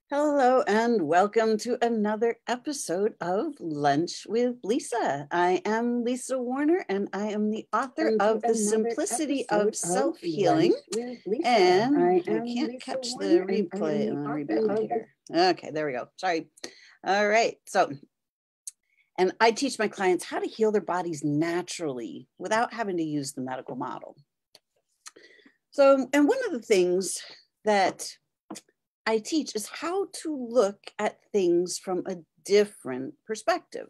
Hello and welcome to another episode of Lunch with Lisa. I am Lisa Warner and I am the author of The Simplicity of Self-Healing. And I can't catch the replay. Let me back here. Okay, there we go. Sorry. All right. And I teach my clients how to heal their bodies naturally without having to use the medical model. And one of the things that I teach is how to look at things from a different perspective.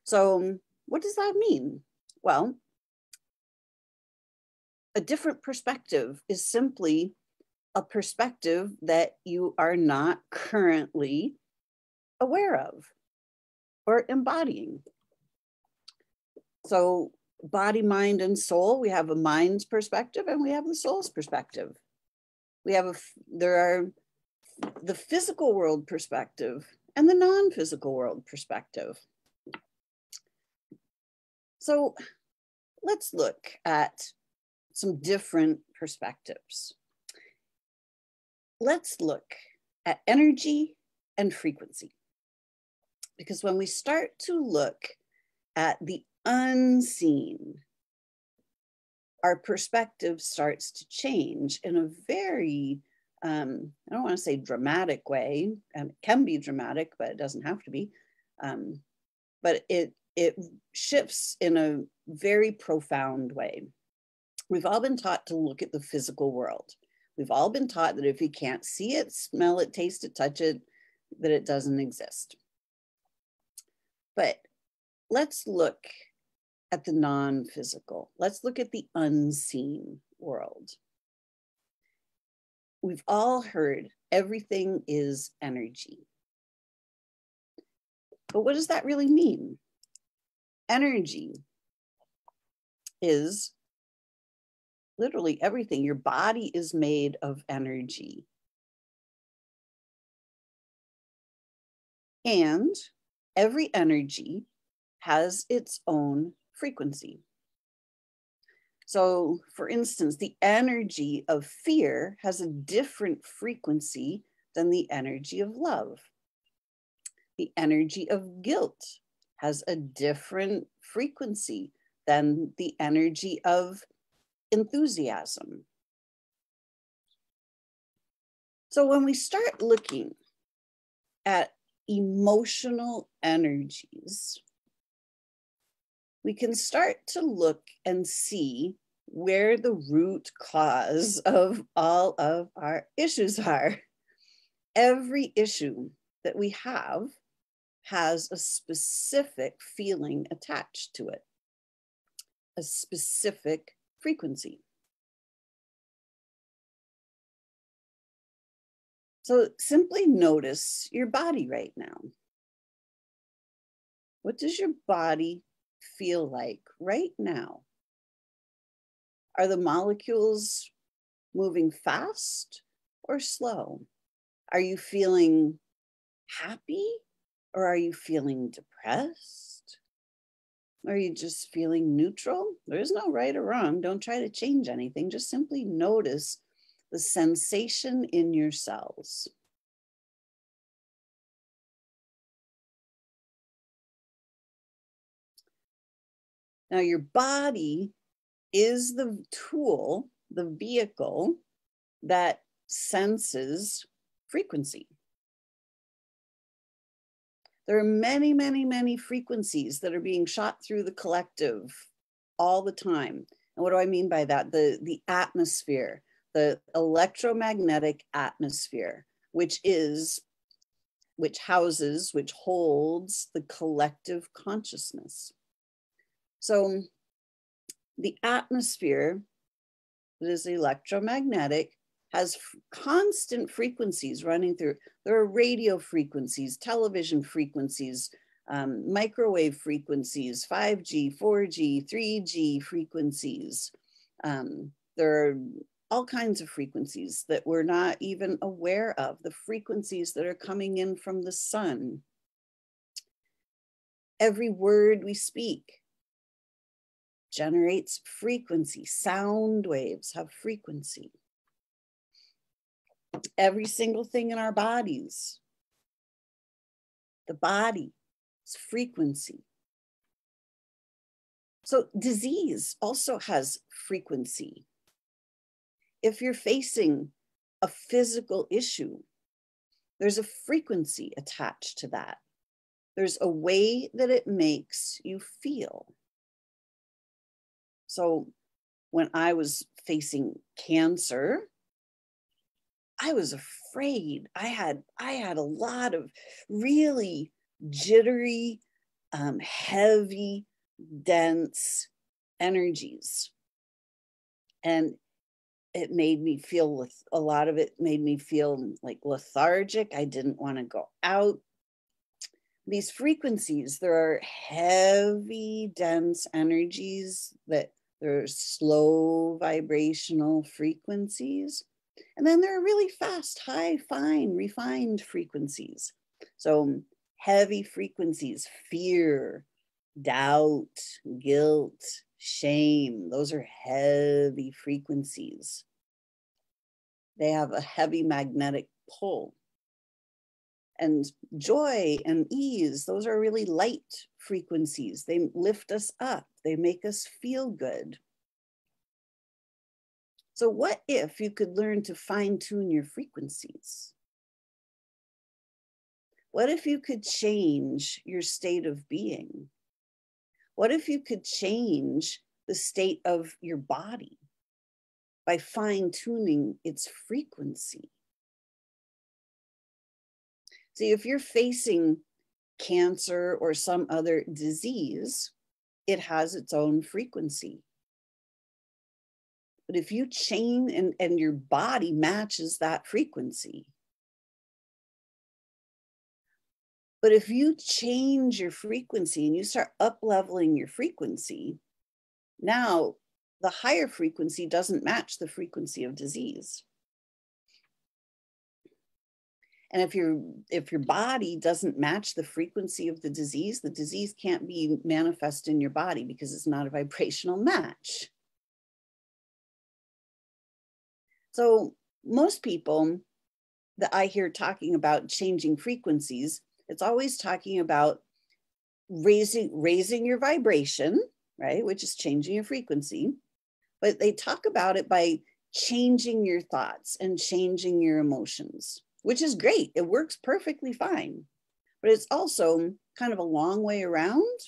So what does that mean? Well, a different perspective is simply a perspective that you are not currently aware of or embodying. So body, mind, and soul, we have a mind's perspective and we have the soul's perspective. There are the physical world perspective and the non-physical world perspective. So let's look at some different perspectives. Let's look at energy and frequency. Because when we start to look at the unseen, our perspective starts to change in a very I don't want to say dramatic way, and it can be dramatic, but it doesn't have to be. But it shifts in a very profound way. We've all been taught to look at the physical world. We've all been taught that if you can't see it, smell it, taste it, touch it, that it doesn't exist. But let's look at the non-physical. Let's look at the unseen world. We've all heard everything is energy. But what does that really mean? Energy is literally everything. Your body is made of energy. And every energy has its own frequency. So, for instance, the energy of fear has a different frequency than the energy of love. The energy of guilt has a different frequency than the energy of enthusiasm. So when we start looking at emotional energies, we can start to look and see where the root cause of all of our issues are. Every issue that we have has a specific feeling attached to it, a specific frequency. So simply notice your body right now. What does your body feel like right now? Are the molecules moving fast or slow? Are you feeling happy or are you feeling depressed? Are you just feeling neutral? There's no right or wrong. Don't try to change anything. Just simply notice the sensation in your cells. Now, your body is the tool, the vehicle that senses frequency. There are many, many, many frequencies that are being shot through the collective all the time. And what do I mean by that? The atmosphere, the electromagnetic atmosphere, which holds the collective consciousness. So the atmosphere that is electromagnetic has constant frequencies running through. There are radio frequencies, television frequencies, microwave frequencies, 5G, 4G, 3G frequencies. There are all kinds of frequencies that we're not even aware of, the frequencies that are coming in from the sun. Every word we speak generates frequency. Sound waves have frequency. every single thing in our bodies. The body is frequency. So disease also has frequency. If you're facing a physical issue, there's a frequency attached to that. There's a way that it makes you feel. So when I was facing cancer, I was afraid. I had a lot of really jittery, heavy, dense energies. And it made me feel, a lot of it made me feel like lethargic. I didn't want to go out. These frequencies, there are heavy, dense energies that they're slow vibrational frequencies. And then there are really fast, high, fine, refined frequencies. So heavy frequencies, fear, doubt, guilt, shame, those are heavy frequencies. They have a heavy magnetic pull. And joy and ease, those are really light frequencies. They lift us up. They make us feel good. So what if you could learn to fine-tune your frequencies? What if you could change your state of being? What if you could change the state of your body by fine-tuning its frequency? See, if you're facing cancer or some other disease, it has its own frequency. But if you change and your body matches that frequency, but if you change your frequency and you start up-leveling your frequency, now the higher frequency doesn't match the frequency of disease. And if your body doesn't match the frequency of the disease can't be manifest in your body because it's not a vibrational match. So most people that I hear talking about changing frequencies, it's always talking about raising your vibration, right? Which is changing your frequency. But they talk about it by changing your thoughts and changing your emotions, which is great. It works perfectly fine. But it's also kind of a long way around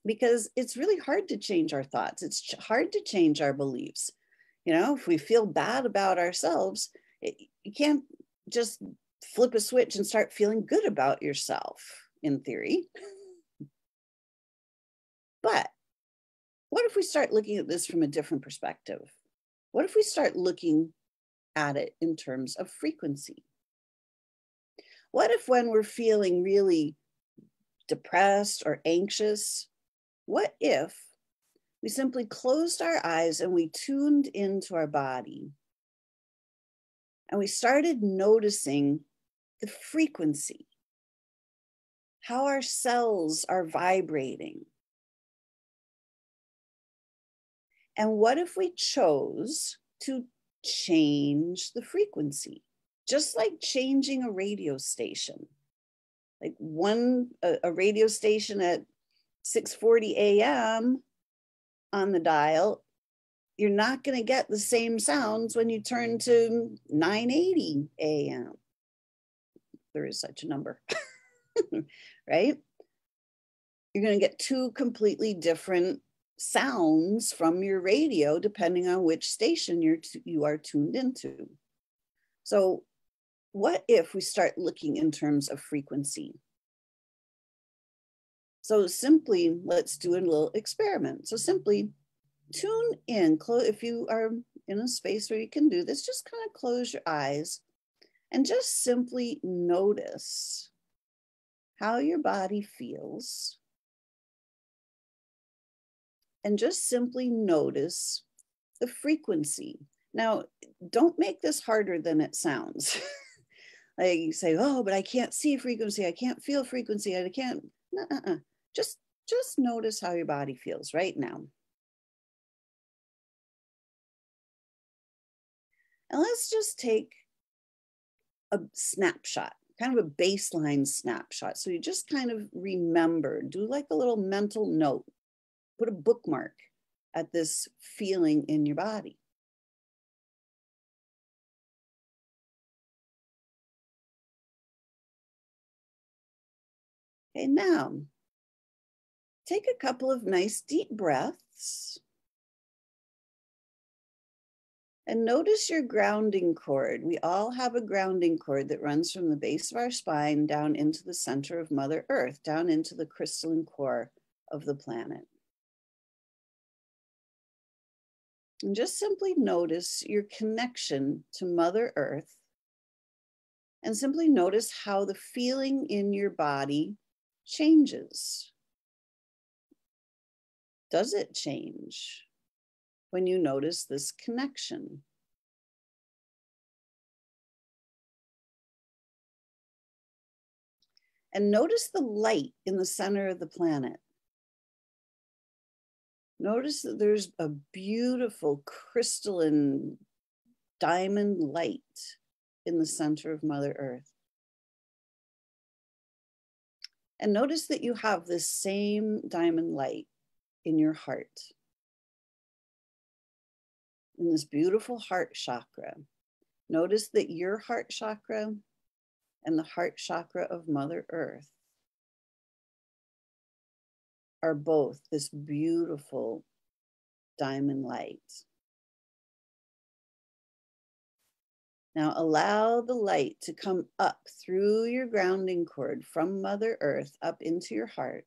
because it's really hard to change our thoughts. It's hard to change our beliefs. You know, if we feel bad about ourselves, you can't just flip a switch and start feeling good about yourself, in theory. But what if we start looking at this from a different perspective? What if we start looking at it in terms of frequency? What if when we're feeling really depressed or anxious, what if we simply closed our eyes and we tuned into our body and we started noticing the frequency, how our cells are vibrating? And what if we chose to change the frequency, just like changing a radio station? Like a radio station at 6:40 a.m. on the dial, you're not going to get the same sounds when you turn to 9:80 a.m. There is such a number, right? You're going to get two completely different sounds from your radio depending on which station you are tuned into. So what if we start looking in terms of frequency? So simply, let's do a little experiment. So simply tune in, if you are in a space where you can do this, just kind of close your eyes and just simply notice how your body feels. And just simply notice the frequency. Now, don't make this harder than it sounds. Like you say, oh, but I can't see frequency. I can't feel frequency. I can't. Just notice how your body feels right now. And let's just take a snapshot, kind of a baseline snapshot. So you just kind of remember, do like a little mental note, put a bookmark at this feeling in your body. Okay, now take a couple of nice deep breaths and notice your grounding cord. We all have a grounding cord that runs from the base of our spine down into the center of Mother Earth, down into the crystalline core of the planet. And just simply notice your connection to Mother Earth, and simply notice how the feeling in your body changes. Does it change when you notice this connection? And notice the light in the center of the planet. Notice that there's a beautiful crystalline diamond light in the center of Mother Earth. And notice that you have this same diamond light in your heart, in this beautiful heart chakra. Notice that your heart chakra and the heart chakra of Mother Earth are both this beautiful diamond light. Now allow the light to come up through your grounding cord from Mother Earth up into your heart.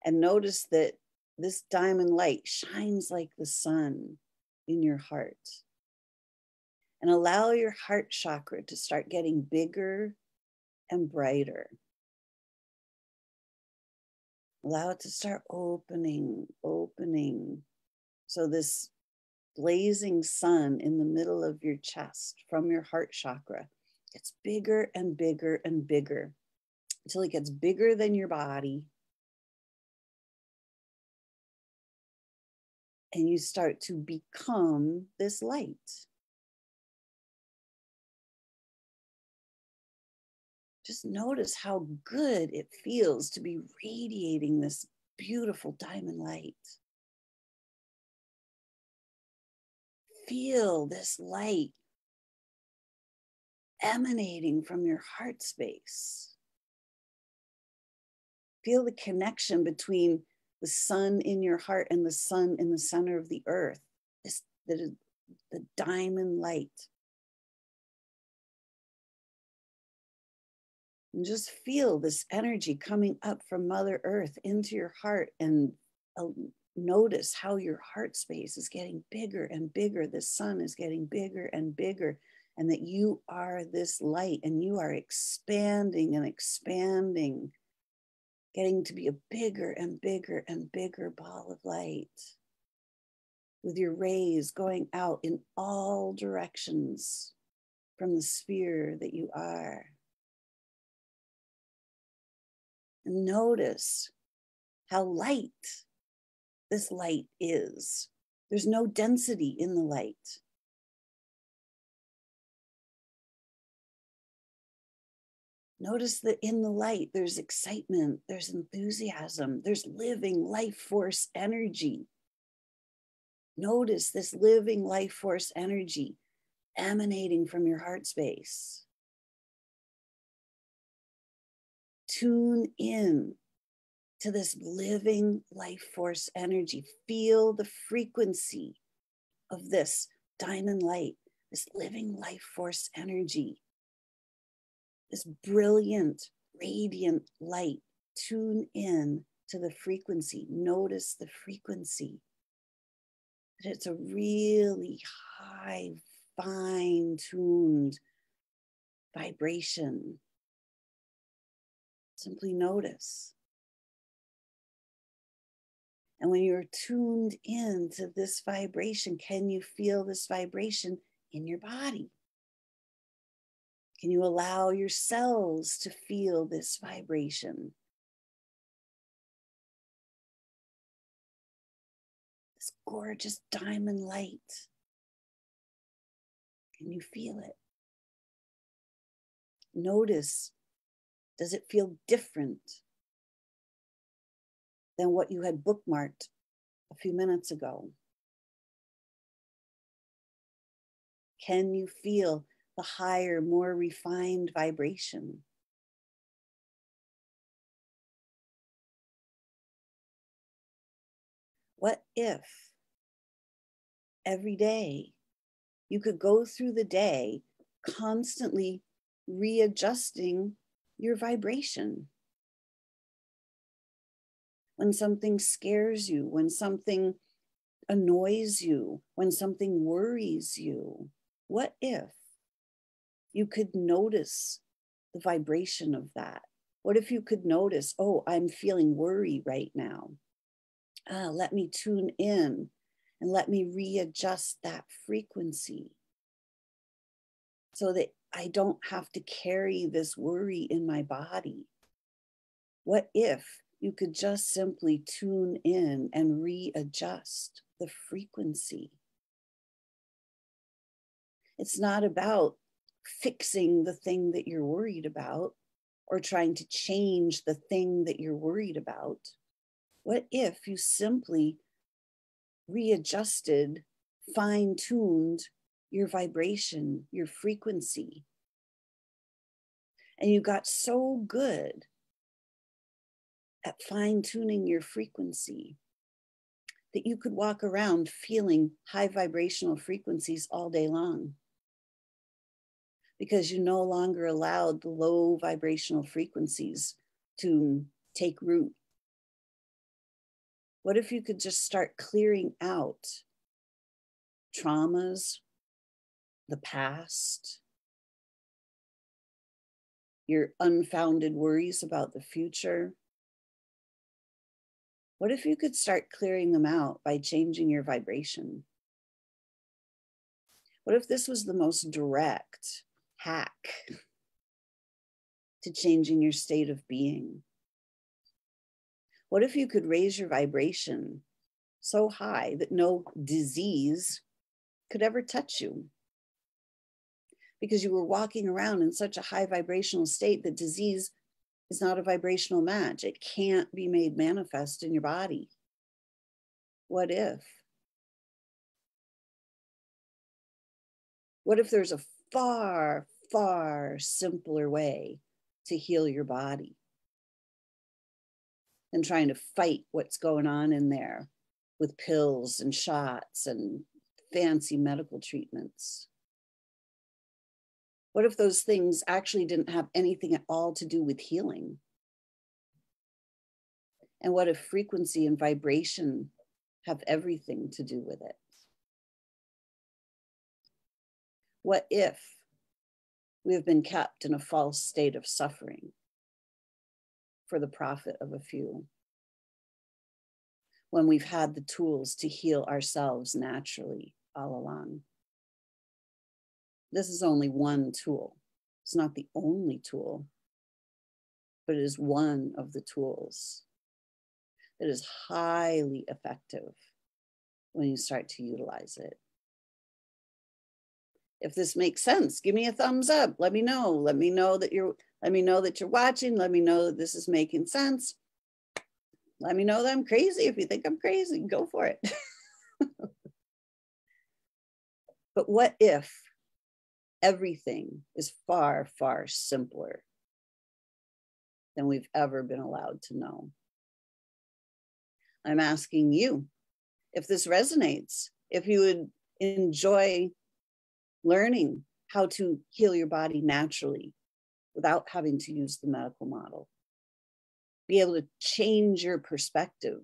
And notice that this diamond light shines like the sun in your heart. And allow your heart chakra to start getting bigger and brighter. Allow it to start opening. So this blazing sun in the middle of your chest from your heart chakra gets bigger and bigger and bigger until it gets bigger than your body. And you start to become this light. Just notice how good it feels to be radiating this beautiful diamond light. Feel this light emanating from your heart space. Feel the connection between the sun in your heart and the sun in the center of the earth. The diamond light. And just feel this energy coming up from Mother Earth into your heart, and notice how your heart space is getting bigger and bigger. The sun is getting bigger and bigger, and that you are this light and you are expanding and expanding, getting to be a bigger and bigger and bigger ball of light, with your rays going out in all directions from the sphere that you are. And notice how light this light is. There's no density in the light. Notice that in the light, there's excitement, there's enthusiasm, there's living life force energy. Notice this living life force energy emanating from your heart space. Tune in to this living life force energy. Feel the frequency of this diamond light, this living life force energy, this brilliant, radiant light. Tune in to the frequency. Notice the frequency. That it's a really high, fine-tuned vibration. Simply notice. And when you're tuned in to this vibration, can you feel this vibration in your body? Can you allow your cells to feel this vibration? This gorgeous diamond light Can you feel it? Notice, does it feel different than what you had bookmarked a few minutes ago? Can you feel the higher, more refined vibration? What if every day you could go through the day constantly readjusting your vibration? When something scares you, when something annoys you, when something worries you, what if you could notice the vibration of that? What if you could notice, oh, I'm feeling worry right now. Let me tune in and let me readjust that frequency so that I don't have to carry this worry in my body. What if you could just simply tune in and readjust the frequency? It's not about fixing the thing that you're worried about or trying to change the thing that you're worried about. What if you simply readjusted, fine-tuned your vibration, your frequency, and you got so good at fine-tuning your frequency that you could walk around feeling high vibrational frequencies all day long, because you no longer allowed the low vibrational frequencies to take root. What if you could just start clearing out traumas, the past, your unfounded worries about the future? What if you could start clearing them out by changing your vibration? What if this was the most direct hack to changing your state of being? What if you could raise your vibration so high that no disease could ever touch you? Because you were walking around in such a high vibrational state that disease is not a vibrational match. It can't be made manifest in your body. What if? What if there's a far, far simpler way to heal your body than trying to fight what's going on in there with pills and shots and fancy medical treatments? What if those things actually didn't have anything at all to do with healing? And what if frequency and vibration have everything to do with it? What if we have been kept in a false state of suffering for the profit of a few, when we've had the tools to heal ourselves naturally all along? This is only one tool. It's not the only tool, but it is one of the tools that is highly effective when you start to utilize it. If this makes sense, give me a thumbs up. Let me know. Let me know that you're watching. Let me know that this is making sense. Let me know that I'm crazy. If you think I'm crazy, go for it. But what if everything is far, far simpler than we've ever been allowed to know? I'm asking you if this resonates, if you would enjoy learning how to heal your body naturally without having to use the medical model. Be able to change your perspective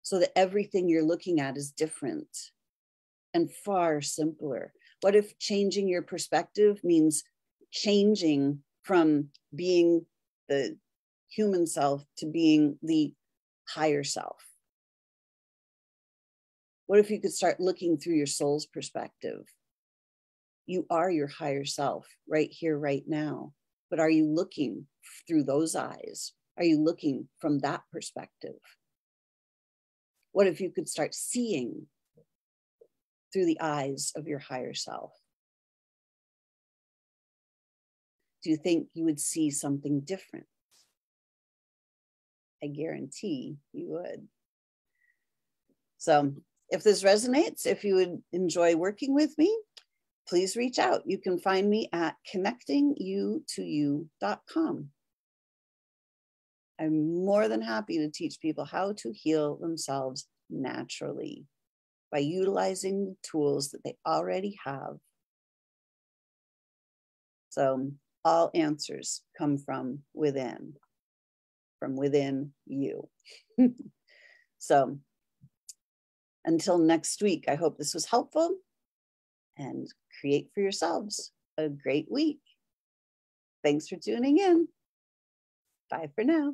so that everything you're looking at is different and far simpler. What if changing your perspective means changing from being the human self to being the higher self? What if you could start looking through your soul's perspective? You are your higher self right here, right now. But are you looking through those eyes? Are you looking from that perspective? What if you could start seeing through the eyes of your higher self? do you think you would see something different? I guarantee you would. So if this resonates, if you would enjoy working with me, please reach out. You can find me at connectingyoutoyou.com. I'm more than happy to teach people how to heal themselves naturally by utilizing the tools that they already have. So all answers come from within you. So until next week, I hope this was helpful, and create for yourselves a great week. Thanks for tuning in. Bye for now.